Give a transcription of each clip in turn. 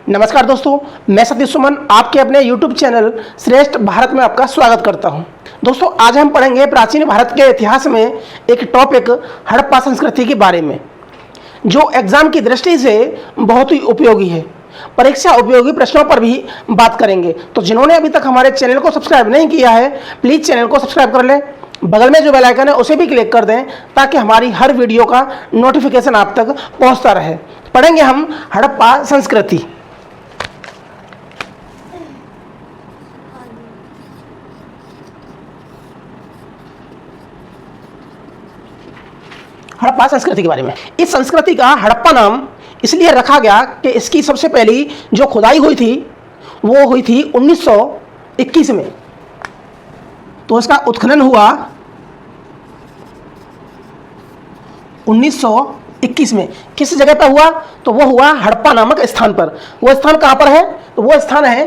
नमस्कार दोस्तों, मैं सतीश सुमन आपके अपने YouTube चैनल श्रेष्ठ भारत में आपका स्वागत करता हूं। दोस्तों, आज हम पढ़ेंगे प्राचीन भारत के इतिहास में एक टॉपिक हड़प्पा संस्कृति के बारे में, जो एग्जाम की दृष्टि से बहुत ही उपयोगी है। परीक्षा उपयोगी प्रश्नों पर भी बात करेंगे। तो जिन्होंने अभी तक हमारे चैनल को सब्सक्राइब नहीं किया है, प्लीज़ चैनल को सब्सक्राइब कर लें। बगल में जो बेल आइकन है उसे भी क्लिक कर दें ताकि हमारी हर वीडियो का नोटिफिकेशन आप तक पहुंचता रहे। पढ़ेंगे हम हड़प्पा संस्कृति। हड़प्पा संस्कृति के बारे में। इस संस्कृति का हड़प्पा नाम इसलिए रखा गया कि इसकी सबसे पहली जो खुदाई हुई थी वो हुई थी 1921 में। तो इसका उत्खनन हुआ 1921 में। किस जगह पर हुआ? तो वो हुआ हड़प्पा नामक स्थान पर। वो स्थान कहाँ पर है? तो वो स्थान है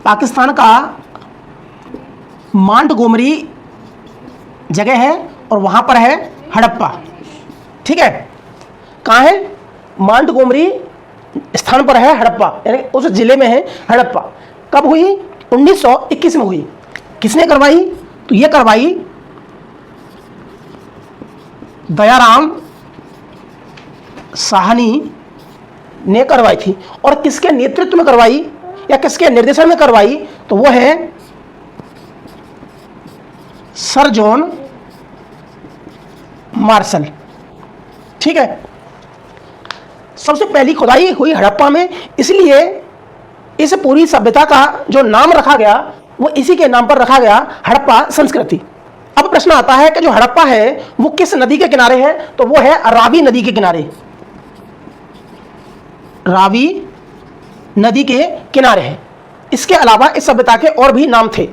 पाकिस्तान का मांडगोमरी जगह है और वहां पर है हड़प्पा। ठीक है, कहाँ है? मांडगोमरी स्थान पर है हड़प्पा, यानी उस जिले में है हड़प्पा। कब हुई? 1921 में हुई। किसने करवाई? तो ये करवाई दयाराम साहनी ने करवाई थी। और किसके नेतृत्व में करवाई या किसके निर्देशन में करवाई? तो वो है सर जॉन मार्शल। ठीक है, सबसे पहली खुदाई हुई हड़प्पा में, इसलिए इस पूरी सभ्यता का जो नाम रखा गया वो इसी के नाम पर रखा गया, हड़प्पा संस्कृति। अब प्रश्न आता है कि जो हड़प्पा है वो किस नदी के किनारे है? तो वो है रावी नदी के किनारे। रावी नदी के किनारे है। इसके अलावा इस सभ्यता के और भी नाम थे,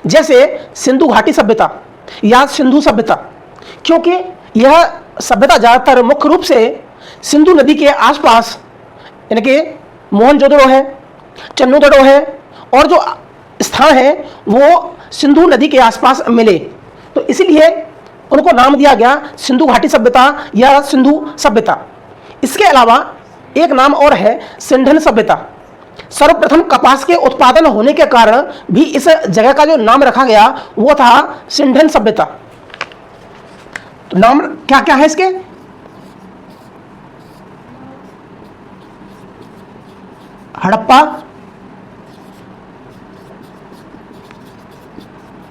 जैसे सिंधु घाटी सभ्यता या सिंधु सभ्यता, क्योंकि यह सभ्यता ज़्यादातर मुख्य रूप से सिंधु नदी के आसपास, यानी कि मोहनजोदड़ो है, चन्नोदड़ो है, और जो स्थान है वो सिंधु नदी के आसपास मिले, तो इसलिए उनको नाम दिया गया सिंधु घाटी सभ्यता या सिंधु सभ्यता। इसके अलावा एक नाम और है सिंधन सभ्यता। सर्वप्रथम कपास के उत्पादन होने के कारण भी इस जगह का जो नाम रखा गया वो था सिंधन सभ्यता। तो नाम क्या क्या है इसके? हड़प्पा,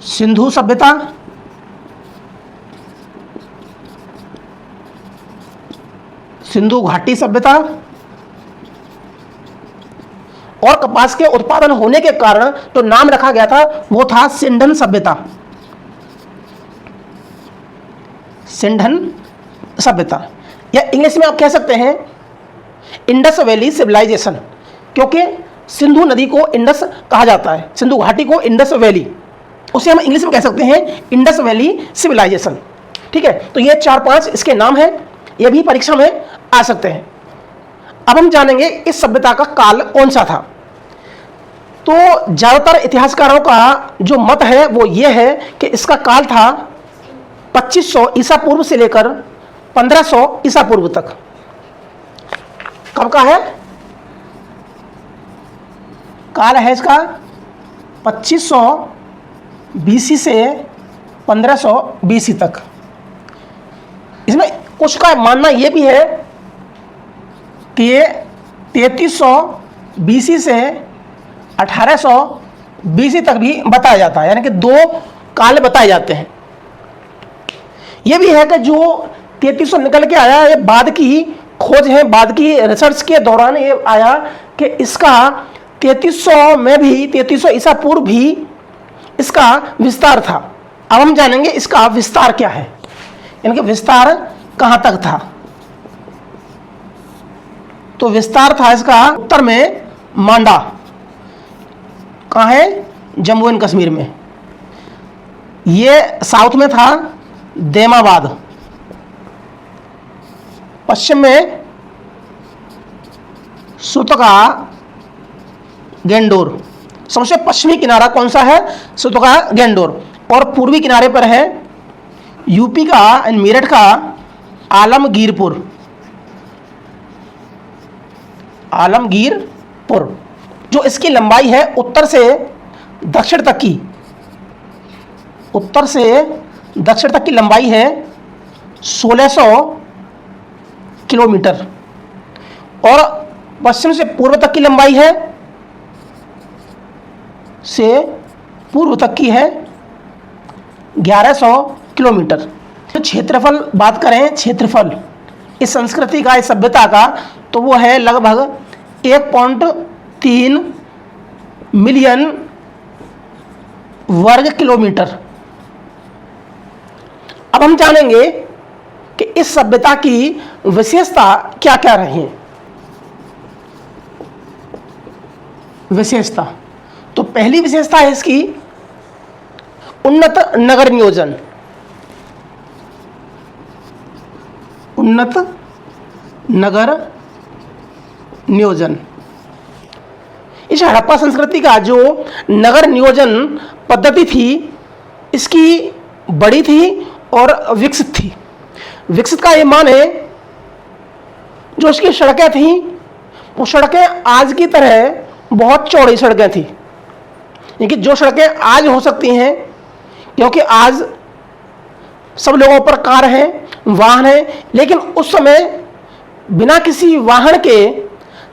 सिंधु सभ्यता, सिंधु घाटी सभ्यता, और कपास के उत्पादन होने के कारण जो नाम रखा गया था वो था सिंधन सभ्यता। सिंधन सभ्यता, या इंग्लिश में आप कह सकते हैं इंडस वैली सिविलाइजेशन, क्योंकि सिंधु नदी को इंडस कहा जाता है, सिंधु घाटी को इंडस वैली, उसे हम इंग्लिश में कह सकते हैं इंडस वैली सिविलाइजेशन। ठीक है, तो ये 4-5 इसके नाम हैं, ये भी परीक्षा में आ सकते हैं। अब हम जानेंगे इस सभ्यता का काल कौन सा था। तो ज़्यादातर इतिहासकारों का जो मत है वो ये है कि इसका काल था 2500 ईसा पूर्व से लेकर 1500 ईसा पूर्व तक। कब का है काल? है इसका 2500 बीसी से 1500 बीसी तक। इसमें कुछ का मानना ये भी है कि ये 3300 बीसी से 1800 बीसी तक भी बताया जाता है, यानी कि 2 काल बताए जाते हैं। ये भी है कि जो 3300 निकल के आया, ये बाद की खोज है, बाद की रिसर्च के दौरान ये आया कि इसका 3300 में भी, 3300 ईसा पूर्व भी इसका विस्तार था। अब हम जानेंगे इसका विस्तार क्या है, यानी कि विस्तार कहाँ तक था। तो विस्तार था इसका उत्तर में मांडा, कहाँ है? जम्मू एंड कश्मीर में। ये साउथ में था देमाबाद, पश्चिम में सुतका गेंडोर। सबसे पश्चिमी किनारा कौन सा है? सुतका गेंडोर। और पूर्वी किनारे पर है यूपी का, मेरठ का आलमगीरपुर। आलमगीरपुर। जो इसकी लंबाई है उत्तर से दक्षिण तक की, उत्तर से दक्षिण तक की लंबाई है 1600 किलोमीटर और पश्चिम से पूर्व तक की लंबाई है की है 1100 किलोमीटर। तो क्षेत्रफल बात करें, क्षेत्रफल इस संस्कृति का, इस सभ्यता का, तो वो है लगभग 1.3 मिलियन वर्ग किलोमीटर। अब हम जानेंगे कि इस सभ्यता की विशेषता क्या क्या रही है। विशेषता, तो पहली विशेषता है इसकी उन्नत नगर नियोजन। उन्नत नगर नियोजन। इस हड़प्पा संस्कृति का जो नगर नियोजन पद्धति थी, इसकी बड़ी थी और विकसित थी। विकसित का ये मान है, जो इसकी सड़कें थीं वो सड़कें आज की तरह बहुत चौड़ी सड़कें थी। यानी जो सड़कें आज हो सकती हैं, क्योंकि आज सब लोगों पर कार हैं, वाहन हैं, लेकिन उस समय बिना किसी वाहन के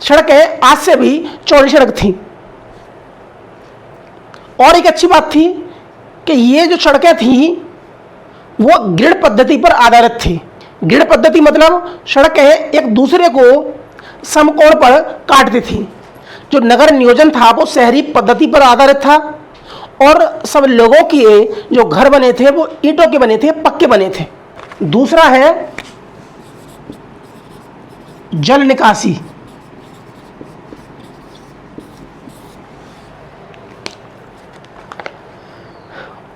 सड़कें आज से भी चौड़ी सड़क थी। और एक अच्छी बात थी कि ये जो सड़कें थी वो ग्रिड पद्धति पर आधारित थी। ग्रिड पद्धति मतलब सड़कें एक दूसरे को समकोण पर काटती थी। जो नगर नियोजन था वो शहरी पद्धति पर आधारित था और सब लोगों के जो घर बने थे वो ईंटों के बने थे, पक्के बने थे। दूसरा है जल निकासी।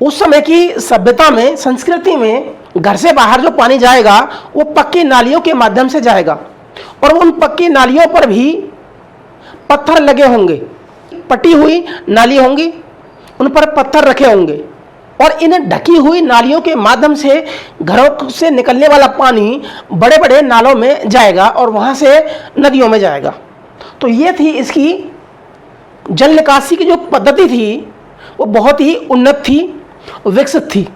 उस समय की सभ्यता में, संस्कृति में, घर से बाहर जो पानी जाएगा वो पक्की नालियों के माध्यम से जाएगा और उन पक्की नालियों पर भी पत्थर लगे होंगे, पटी हुई नाली होंगी, उन पर पत्थर रखे होंगे और इन ढकी हुई नालियों के माध्यम से घरों से निकलने वाला पानी बड़े बड़े नालों में जाएगा और वहाँ से नदियों में जाएगा। तो ये थी इसकी जल निकासी की जो पद्धति थी वो बहुत ही उन्नत थी, विकसित थी।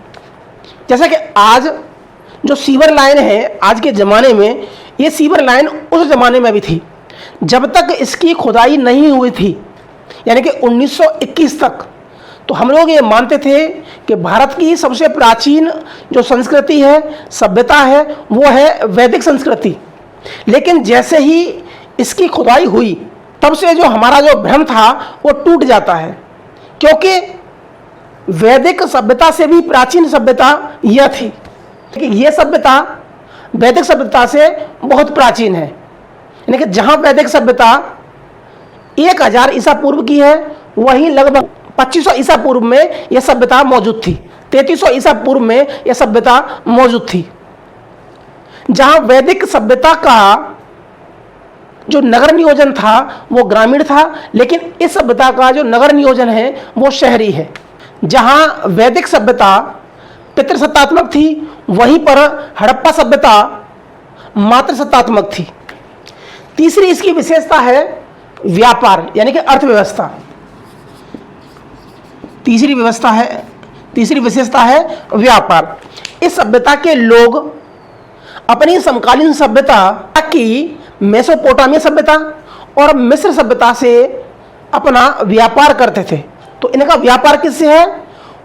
जैसा कि आज जो सीवर लाइन है आज के ज़माने में, ये सीवर लाइन उस ज़माने में भी थी जब तक इसकी खुदाई नहीं हुई थी, यानी कि 1921 तक। तो हम लोग ये मानते थे कि भारत की सबसे प्राचीन जो संस्कृति है, सभ्यता है, वो है वैदिक संस्कृति। लेकिन जैसे ही इसकी खुदाई हुई तब से जो हमारा जो भ्रम था वो टूट जाता है, क्योंकि वैदिक सभ्यता से भी प्राचीन सभ्यता यह थी कि यह सभ्यता वैदिक सभ्यता से बहुत प्राचीन है। यानी कि जहाँ वैदिक सभ्यता 1000 ईसा पूर्व की है, वहीं लगभग 2500 ईसा पूर्व में यह सभ्यता मौजूद थी, 3300 ईसा पूर्व में यह सभ्यता मौजूद थी। जहाँ वैदिक सभ्यता का जो नगर नियोजन था वो ग्रामीण था, लेकिन इस सभ्यता का जो नगर नियोजन है वो शहरी है। जहाँ वैदिक सभ्यता पितृसत्तात्मक थी, वहीं पर हड़प्पा सभ्यता मातृसत्तात्मक थी। तीसरी इसकी विशेषता है व्यापार, यानी कि अर्थव्यवस्था। तीसरी विशेषता है व्यापार। इस सभ्यता के लोग अपनी समकालीन सभ्यता की मेसोपोटामिया सभ्यता और मिस्र सभ्यता से अपना व्यापार करते थे। तो इनका व्यापार किससे है?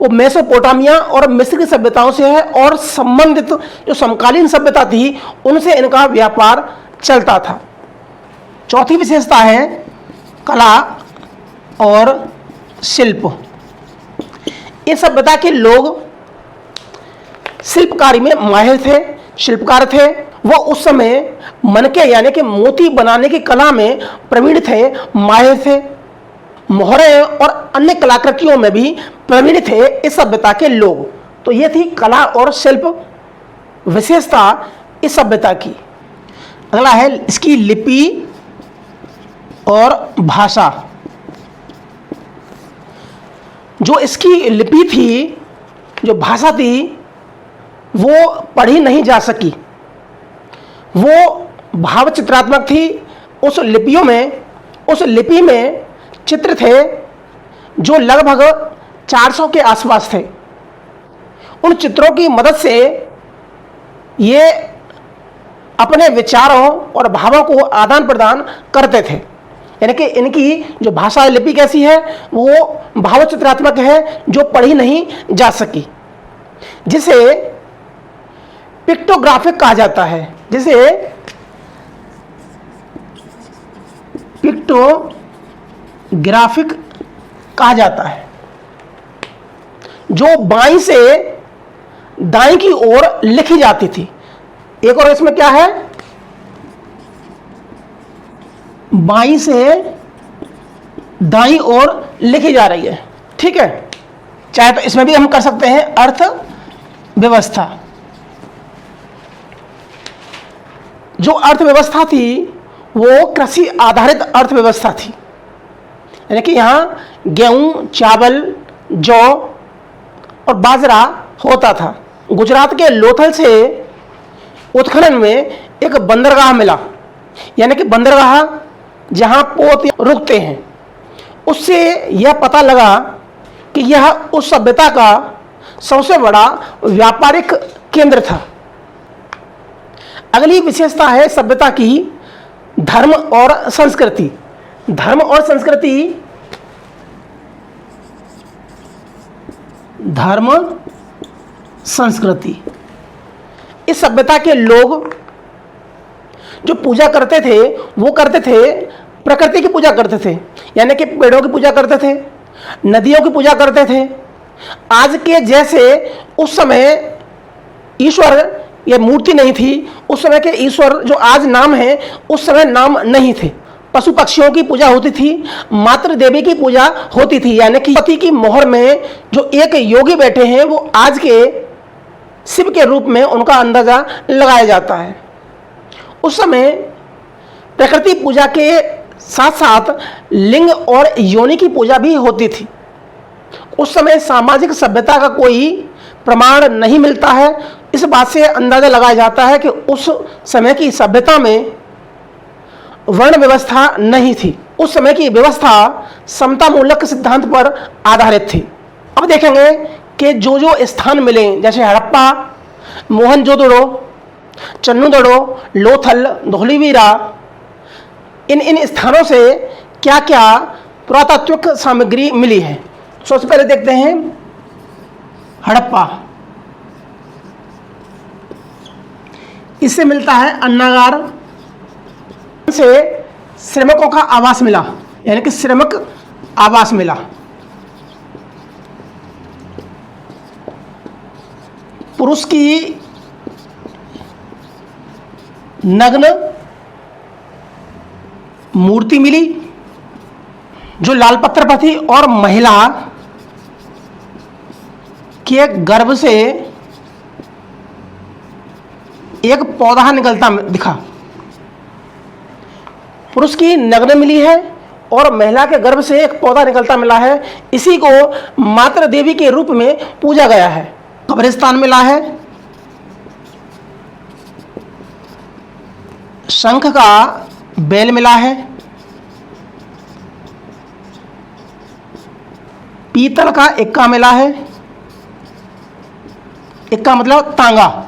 वो मेसोपोटामिया और मिस्र की सभ्यताओं से है और संबंधित जो समकालीन सभ्यता थी उनसे इनका व्यापार चलता था। चौथी विशेषता है कला और शिल्प। इस सभ्यता के लोग शिल्पकारी में माहिर थे, शिल्पकार थे। वो उस समय मनके यानी कि मोती बनाने की कला में प्रवीण थे, माहिर थे। मोहरे और अन्य कलाकृतियों में भी प्रवीण थे इस सभ्यता के लोग। तो ये थी कला और शिल्प विशेषता इस सभ्यता की। अगला है इसकी लिपि और भाषा। जो इसकी लिपि थी, जो भाषा थी, वो पढ़ी नहीं जा सकी, वो भाव चित्रात्मक थी। उस लिपियों में उस लिपि में चित्र थे जो लगभग 400 के आसपास थे। उन चित्रों की मदद से ये अपने विचारों और भावों को आदान प्रदान करते थे। यानी कि इनकी जो भाषा लिपि कैसी है, वो भावचित्रात्मक है, जो पढ़ी नहीं जा सकी, जिसे पिक्टोग्राफिक कहा जाता है। जिसे पिक्टोग्राफिक कहा जाता है, जो बाईं से दाईं की ओर लिखी जाती थी। एक और इसमें क्या है, बाईं से दाईं ओर लिखी जा रही है। ठीक है, चाहे तो इसमें भी हम कर सकते हैं अर्थव्यवस्था। जो अर्थव्यवस्था थी वो कृषि आधारित अर्थव्यवस्था थी। यानी कि यहाँ गेहूं, चावल, जौ और बाजरा होता था। गुजरात के लोथल से उत्खनन में एक बंदरगाह मिला, यानी कि बंदरगाह जहाँ पोत रुकते हैं, उससे यह पता लगा कि यह उस सभ्यता का सबसे बड़ा व्यापारिक केंद्र था। अगली विशेषता है सभ्यता की धर्म और संस्कृति। धर्म और संस्कृति, धर्म संस्कृति, इस सभ्यता के लोग जो पूजा करते थे वो करते थे प्रकृति की पूजा करते थे। यानी कि पेड़ों की पूजा करते थे, नदियों की पूजा करते थे। आज के जैसे उस समय ईश्वर, ये मूर्ति नहीं थी। उस समय के ईश्वर जो आज नाम है, उस समय नाम नहीं थे। पशु पक्षियों की पूजा होती थी, मातृ देवी की पूजा होती थी। यानी कि पति की मोहर में जो एक योगी बैठे हैं, वो आज के शिव के रूप में उनका अंदाजा लगाया जाता है। उस समय प्रकृति पूजा के साथ साथ लिंग और योनि की पूजा भी होती थी। उस समय सामाजिक सभ्यता का कोई प्रमाण नहीं मिलता है। इस बात से अंदाजा लगाया जाता है कि उस समय की सभ्यता में वर्ण व्यवस्था नहीं थी। उस समय की व्यवस्था समता मूलक सिद्धांत पर आधारित थी। अब देखेंगे कि जो जो स्थान मिले, जैसे हड़प्पा, मोहनजोदड़ो, चन्नूदड़ो, लोथल, धोलीवीरा, इन स्थानों से क्या क्या पुरातात्विक सामग्री मिली है। सबसे पहले देखते हैं हड़प्पा। इससे मिलता है अन्नागार, से श्रमिकों का आवास मिला, यानी कि श्रमिक आवास मिला। पुरुष की नग्न मूर्ति मिली जो लाल पत्थर पर थी, और महिला के गर्भ से एक पौधा निकलता दिखा। पुरुष की नग्न मिली है और महिला के गर्भ से एक पौधा निकलता मिला है। इसी को मातृ देवी के रूप में पूजा गया है। कब्रिस्तान मिला है, शंख का बेल मिला है, पीतल का इक्का मिला है। इक्का मतलब तांगा,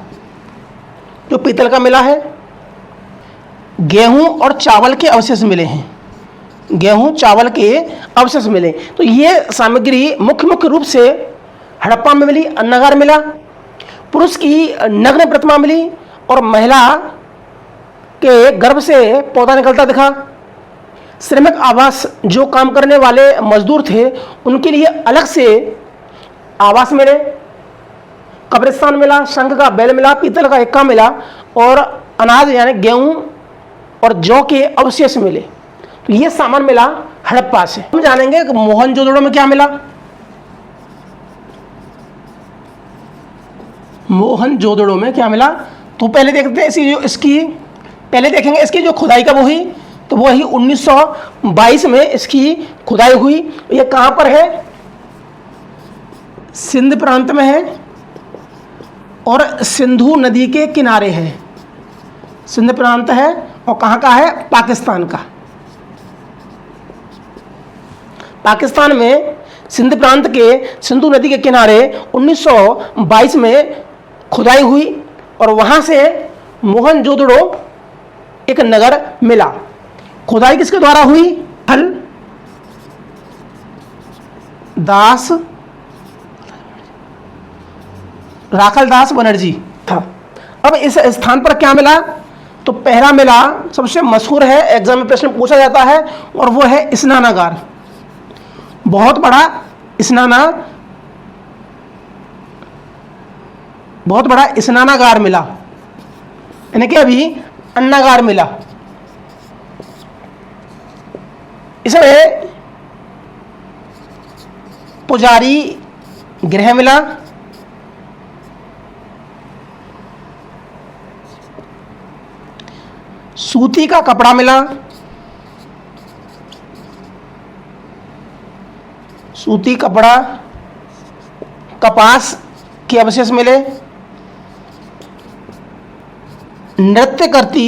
जो पीतल का मिला है। गेहूं और चावल के अवशेष मिले हैं। गेहूं चावल के अवशेष मिले। तो ये सामग्री मुख्य रूप से हड़प्पा में मिली। अन्नागार मिला, पुरुष की नग्न प्रतिमा मिली, और महिला के गर्भ से पौधा निकलता दिखा। श्रमिक आवास, जो काम करने वाले मजदूर थे उनके लिए अलग से आवास मिले। कब्रिस्तान मिला, शंख का बैल मिला, पीतल का इक्का मिला, और अनाज यानी गेहूं और जौ के अवशेष मिले। तो ये सामान मिला हड़प्पा से। हम जानेंगे कि मोहनजोदड़ो में क्या मिला। मोहनजोदड़ो में क्या मिला, तो पहले देखते हैं पहले देखेंगे इसकी जो खुदाई कब हुई। तो वो ही 1922 में इसकी खुदाई हुई। ये कहाँ पर है, सिंध प्रांत में है और सिंधु नदी के किनारे है। सिंध प्रांत है और कहाँ का है, पाकिस्तान का। पाकिस्तान में सिंध प्रांत के सिंधु नदी के किनारे 1922 में खुदाई हुई और वहाँ से मोहनजोदड़ो एक नगर मिला। खुदाई किसके द्वारा हुई? हल दास राखलदास बनर्जी था। अब इस स्थान पर क्या मिला? तो पहला मिला, सबसे मशहूर है, एग्जाम में प्रश्न पूछा जाता है, और वो है स्नानागार। बहुत बड़ा स्नानागार मिला, यानी कि अभी अन्नागार मिला। इसमें पुजारी गृह मिला, सूती का कपड़ा मिला, सूती कपड़ा, कपास के अवशेष मिले, नृत्य करती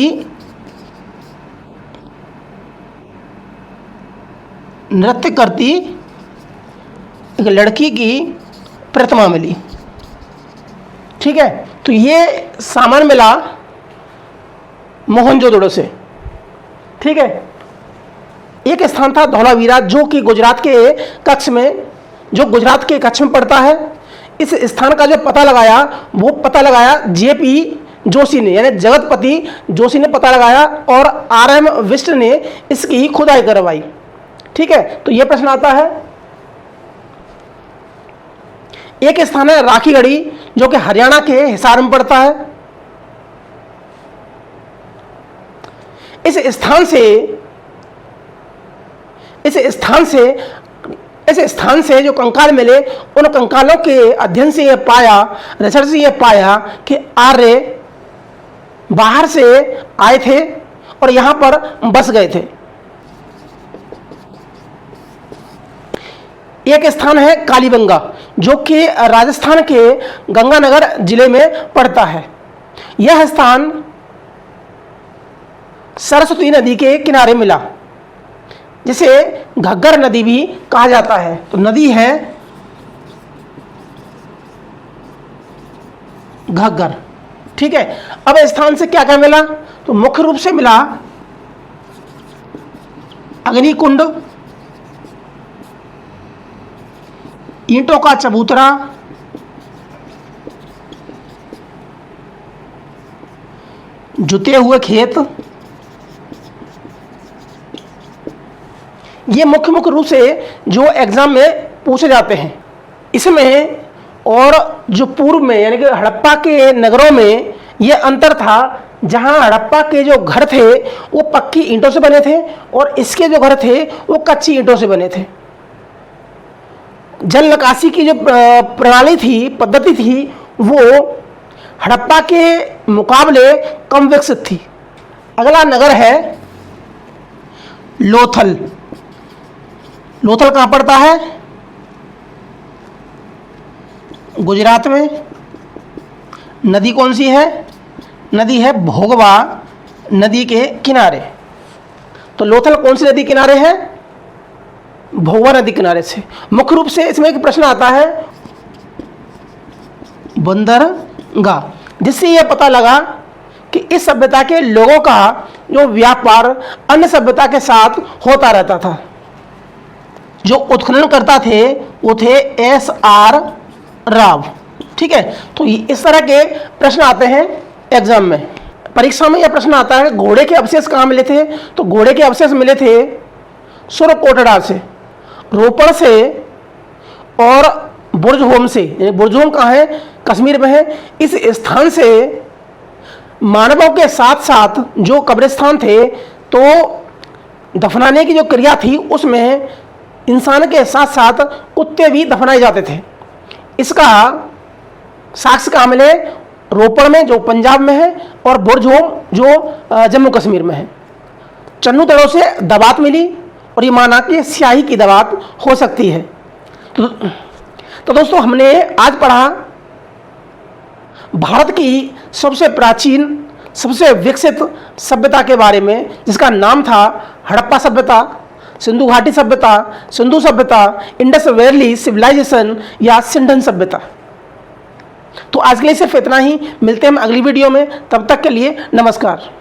एक लड़की की प्रतिमा मिली। ठीक है, तो ये सामान मिला मोहनजोदड़ो से। ठीक है, एक स्थान था धौलावीरा, जो कि गुजरात के कच्छ में पड़ता है। इस स्थान का जो पता लगाया जेपी जोशी ने, यानी जगतपति जोशी ने पता लगाया, और आरएम विष्ट ने इसकी खुदाई करवाई। ठीक है, तो यह प्रश्न आता है। एक स्थान है राखीगढ़ी, जो कि हरियाणा के हिसार में पड़ता है। इस स्थान से जो कंकाल मिले, उन कंकालों के अध्ययन से रिसर्च से यह पाया कि आर्य बाहर से आए थे और यहां पर बस गए थे। एक स्थान है कालीबंगा, जो कि राजस्थान के गंगानगर जिले में पड़ता है। यह स्थान सरस्वती नदी के किनारे मिला, जिसे घग्गर नदी भी कहा जाता है। तो नदी है घग्गर। ठीक है, अब इस स्थान से क्या क्या मिला? तो मुख्य रूप से मिला अग्निकुंड, ईंटों का चबूतरा, जुते हुए खेत। ये मुख्य रूप से जो एग्जाम में पूछे जाते हैं। इसमें और जो पूर्व में, यानी कि हड़प्पा के नगरों में ये अंतर था, जहां हड़प्पा के जो घर थे वो पक्की ईंटों से बने थे और इसके जो घर थे वो कच्ची ईंटों से बने थे। जल निकासी की जो प्रणाली थी, पद्धति थी, वो हड़प्पा के मुकाबले कम विकसित थी। अगला नगर है लोथल। लोथल कहाँ पड़ता है? गुजरात में। नदी कौन सी है? नदी है भोगवा नदी के किनारे। तो लोथल कौन सी नदी किनारे है? भोगवा नदी किनारे से। मुख्य रूप से इसमें एक प्रश्न आता है बंदरगाह, जिससे यह पता लगा कि इस सभ्यता के लोगों का जो व्यापार अन्य सभ्यता के साथ होता रहता था। जो उत्खनन करता थे वो थे एस.आर. राव। ठीक है, तो इस तरह के प्रश्न आते हैं एग्जाम में। परीक्षा में यह प्रश्न आता है घोड़े के अवशेष कहाँ मिले थे? तो घोड़े के अवशेष मिले थे सुरकोटड़ा से, रोपड़ से और बुर्जहोम से। बुर्जहोम कहाँ है? कश्मीर में है। इस स्थान से मानवों के साथ साथ जो कब्रिस्तान थे, तो दफनाने की जो क्रिया थी उसमें इंसान के साथ साथ कुत्ते भी दफनाए जाते थे। इसका साक्ष्य कहाँ मिले? रोपड़ में, जो पंजाब में है, और बुर्जहोम जो जम्मू कश्मीर में है। चन्नू तड़ों से दवात मिली और ये माना कि स्याही की दवात हो सकती है। तो दोस्तों, हमने आज पढ़ा भारत की सबसे प्राचीन, सबसे विकसित सभ्यता के बारे में, जिसका नाम था हड़प्पा सभ्यता। सिंधु घाटी सभ्यता, सिंधु सभ्यता, इंडस वैली सिविलाइजेशन या सिंधन सभ्यता। तो आज के लिए सिर्फ इतना ही, मिलते हैं हम अगली वीडियो में, तब तक के लिए नमस्कार।